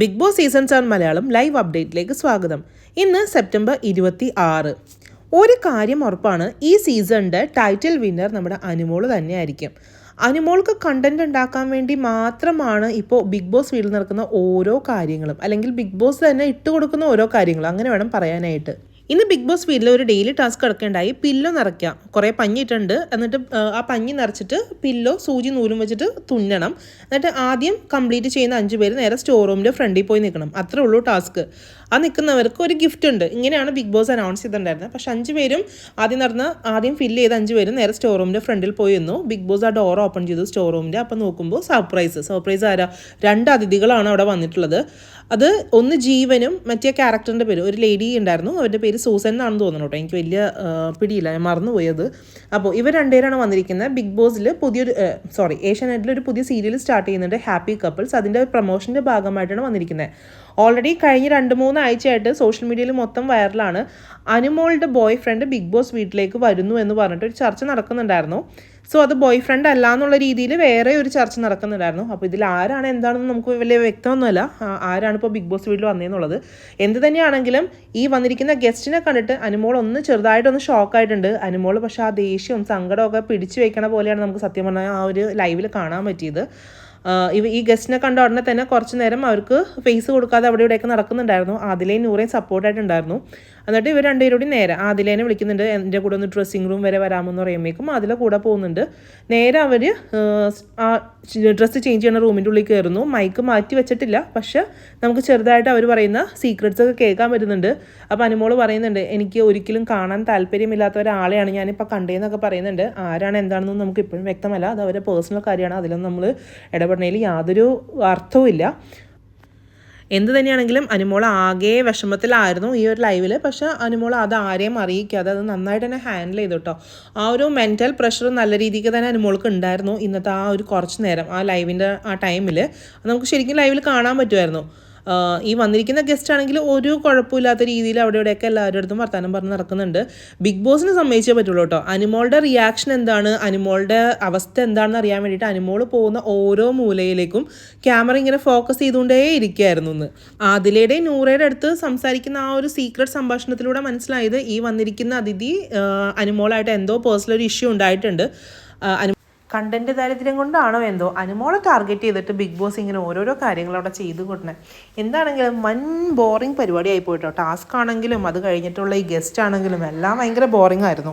Big boss season 7 Malayalam live അപ്ഡേറ്റിലേക്ക് സ്വാഗതം. ഇന്ന് സെപ്റ്റംബർ 26. ഒരു കാര്യം ഉറപ്പാണ്, ഈ സീസണിൻ്റെ ടൈറ്റിൽ വിന്നർ നമ്മുടെ അനുമോൾ തന്നെയായിരിക്കും. അനുമോൾക്ക് കണ്ടന്റ് ഉണ്ടാക്കാൻ വേണ്ടി മാത്രമാണ് ഇപ്പോൾ ബിഗ് ബോസ് വീട്ടിൽ നടക്കുന്ന ഓരോ കാര്യങ്ങളും, അല്ലെങ്കിൽ ബിഗ് ബോസ് തന്നെ ഇട്ട് കൊടുക്കുന്ന ഓരോ കാര്യങ്ങളും, അങ്ങനെ വേണം പറയാനായിട്ട്. ഇന്ന് ബിഗ് ബോസ് വീട്ടിൽ ഒരു ഡെയിലി ടാസ്ക് കിടക്കേണ്ടായി. പില്ലോ നിറയ്ക്കാം. കുറേ പഞ്ഞിട്ടുണ്ട്. എന്നിട്ട് ആ പഞ്ഞി നിറച്ചിട്ട് പില്ലോ സൂചി നൂലും വെച്ചിട്ട് തുന്നണം. എന്നിട്ട് ആദ്യം കംപ്ലീറ്റ് ചെയ്യുന്ന 5 പേര് നേരെ സ്റ്റോർ റൂമിൻ്റെ ഫ്രണ്ടിൽ പോയി നിൽക്കണം. അത്രേ ഉള്ളൂ ടാസ്ക്. ആ നിൽക്കുന്നവർക്ക് ഒരു ഗിഫ്റ്റ് ഉണ്ട്. ഇങ്ങനെയാണ് ബിഗ് ബോസ് അനൗൺസ് ചെയ്തിട്ടുണ്ടായിരുന്നത്. പക്ഷെ 5 പേരും ആദ്യം ഫില്ല് ചെയ്ത് 5 പേരും നേരെ സ്റ്റോർ റൂമിൻ്റെ ഫ്രണ്ടിൽ പോയി നിന്നു. ബിഗ് ബോസ് ആ ഡോർ ഓപ്പൺ ചെയ്തു സ്റ്റോർ റൂമിൻ്റെ. അപ്പം നോക്കുമ്പോൾ സർപ്രൈസ് ആരാ? 2 അതിഥികളാണ് അവിടെ വന്നിട്ടുള്ളത്. അത് ഒന്ന് ജീവനും മറ്റേ ക്യാരക്ടറിൻ്റെ പേര്, ഒരു ലേഡി ഉണ്ടായിരുന്നു, അവരുടെ പേര് സൂസൻ എന്നാണെന്ന് തോന്നുന്നു കേട്ടോ. എനിക്ക് വലിയ പിടിയില്ല, ഞാൻ മറന്നുപോയത്. അപ്പോൾ ഇവർ 2 പേരാണ് വന്നിരിക്കുന്നത്. ബിഗ് ബോസിൽ ഏഷ്യാനെറ്റിൽ ഒരു പുതിയ സീരിയൽ സ്റ്റാർട്ട് ചെയ്യുന്നുണ്ട്, ഹാപ്പി കപ്പിൾസ്. അതിൻ്റെ പ്രൊമോഷൻ്റെ ഭാഗമായിട്ടാണ് വന്നിരിക്കുന്നത്. ഓൾറെഡി കഴിഞ്ഞ 2-3 ആഴ്ചയായിട്ട് സോഷ്യൽ മീഡിയയിൽ മൊത്തം വൈറലാണ്. അനുമോളുടെ ബോയ് ഫ്രണ്ട് ബിഗ് ബോസ് വീട്ടിലേക്ക് വരുന്നു എന്ന് പറഞ്ഞിട്ട് ഒരു ചർച്ച നടക്കുന്നുണ്ടായിരുന്നു. സോ അത് ബോയ് ഫ്രണ്ട് അല്ല എന്നുള്ള രീതിയിൽ വേറെ ഒരു ചർച്ച നടക്കുന്നുണ്ടായിരുന്നു. അപ്പോൾ ഇതിൽ ആരാണ് എന്താണെന്ന് നമുക്ക് വലിയ വ്യക്തമൊന്നുമല്ല, ആരാണ് ഇപ്പോൾ ബിഗ് ബോസ് വീട്ടിൽ വന്നതെന്നുള്ളത്. എന്ത് തന്നെയാണെങ്കിലും ഈ വന്നിരിക്കുന്ന ഗസ്റ്റിനെ കണ്ടിട്ട് അനുമോൾ ചെറുതായിട്ടൊന്ന് ഷോക്കായിട്ടുണ്ട്. അനുമോൾ പക്ഷേ ആ ദേഷ്യവും സങ്കടമൊക്കെ പിടിച്ചു വെക്കണ പോലെയാണ് നമുക്ക് സത്യം പറഞ്ഞാൽ ആ ഒരു ലൈവിൽ കാണാൻ പറ്റിയത്. ഈ ഗസ്റ്റിനെ കണ്ട ഉടനെ തന്നെ കുറച്ച് നേരം അവർക്ക് ഫേസ് കൊടുക്കാതെ അവിടെ ഇവിടെയൊക്കെ നടക്കുന്നുണ്ടായിരുന്നു. ആദിലയും നൂറയും സപ്പോർട്ടായിട്ടുണ്ടായിരുന്നു. എന്നിട്ട് ഇവർ 2 പേരും കൂടി നേരെ ആദിലേനെ വിളിക്കുന്നുണ്ട്, എൻ്റെ കൂടെ ഒന്ന് ഡ്രസ്സിങ് റൂം വരെ വരാമെന്ന് പറയുമ്പോഴേക്കും അതിലെ കൂടെ പോകുന്നുണ്ട്. നേരെ അവർ ആ ഡ്രസ്സ് ചേഞ്ച് ചെയ്യുന്ന റൂമിൻ്റെ ഉള്ളിൽ കയറുന്നു. മൈക്ക് മാറ്റി വെച്ചിട്ടില്ല, പക്ഷെ നമുക്ക് ചെറുതായിട്ട് അവർ പറയുന്ന സീക്രട്സ് ഒക്കെ കേൾക്കാൻ പറ്റുന്നുണ്ട്. അപ്പോൾ അനുമോൾ പറയുന്നുണ്ട്, എനിക്ക് ഒരിക്കലും കാണാൻ താല്പര്യമില്ലാത്ത ഒരാളെയാണ് ഞാനിപ്പോൾ കണ്ടതെന്നൊക്കെ പറയുന്നുണ്ട്. ആരാണ് എന്താണെന്നും നമുക്ക് ഇപ്പോഴും വ്യക്തമല്ല. അത് അവരുടെ പേഴ്സണൽ കാര്യമാണ്. അതിലൊന്നും നമ്മൾ ഇടപെടുന്നതിൽ യാതൊരു അർത്ഥവും ഇല്ല. എന്ത് തന്നെയാണെങ്കിലും അനുമോൾ ആകെ വിഷമത്തിലായിരുന്നു ഈ ഒരു ലൈവിൽ. പക്ഷേ അനുമോൾ അത് ആരെയും അറിയിക്കാതെ അത് നന്നായിട്ട് തന്നെ ഹാൻഡിൽ ചെയ്തു കേട്ടോ. ആ ഒരു മെൻറ്റൽ പ്രഷർ നല്ല രീതിക്ക് തന്നെ അനുമോൾക്ക് ഉണ്ടായിരുന്നു ഇന്നത്തെ ആ ഒരു കുറച്ച് നേരം, ആ ലൈവിൻ്റെ ആ ടൈമിൽ. നമുക്ക് ശരിക്കും ലൈവിൽ കാണാൻ പറ്റുമായിരുന്നു. ഈ വന്നിരിക്കുന്ന ഗസ്റ്റ് ആണെങ്കിൽ ഒരു കുഴപ്പമില്ലാത്ത രീതിയിൽ അവിടെ ഇവിടെയൊക്കെ എല്ലാവരുടെ അടുത്തും വർത്താനം പറഞ്ഞ് നടക്കുന്നുണ്ട്. ബിഗ് ബോസിന് സമ്മതിച്ചേ പറ്റുള്ളൂ കേട്ടോ. അനുമോളുടെ റിയാക്ഷൻ എന്താണ്, അനുമോളുടെ അവസ്ഥ എന്താണെന്ന് അറിയാൻ വേണ്ടിയിട്ട് അനുമോൾ പോകുന്ന ഓരോ മൂലയിലേക്കും ക്യാമറ ഇങ്ങനെ ഫോക്കസ് ചെയ്തുകൊണ്ടേ ഇരിക്കുകയായിരുന്നു. എന്ന് ആദിലയുടെ നൂറയുടെ അടുത്ത് സംസാരിക്കുന്ന ആ ഒരു സീക്രട്ട് സംഭാഷണത്തിലൂടെ മനസ്സിലായത് ഈ വന്നിരിക്കുന്ന അതിഥി അനുമോളായിട്ട് എന്തോ പേഴ്സണൽ ഒരു ഇഷ്യൂ ഉണ്ടായിട്ടുണ്ട്. കണ്ടന്റ് ദാരിദ്ര്യം കൊണ്ടാണോ എന്തോ അനുമോളെ ടാർഗറ്റ് ചെയ്തിട്ട് ബിഗ് ബോസ് ഇങ്ങനെ ഓരോരോ കാര്യങ്ങൾ അവിടെ ചെയ്തു കൊടുക്കണേ. എന്താണെങ്കിലും ബോറിംഗ് പരിപാടിയായി പോയിട്ടോ. ടാസ്ക് ആണെങ്കിലും അത് കഴിഞ്ഞിട്ടുള്ള ഈ ഗസ്റ്റ് ആണെങ്കിലും എല്ലാം ഭയങ്കര ബോറിംഗ് ആയിരുന്നു.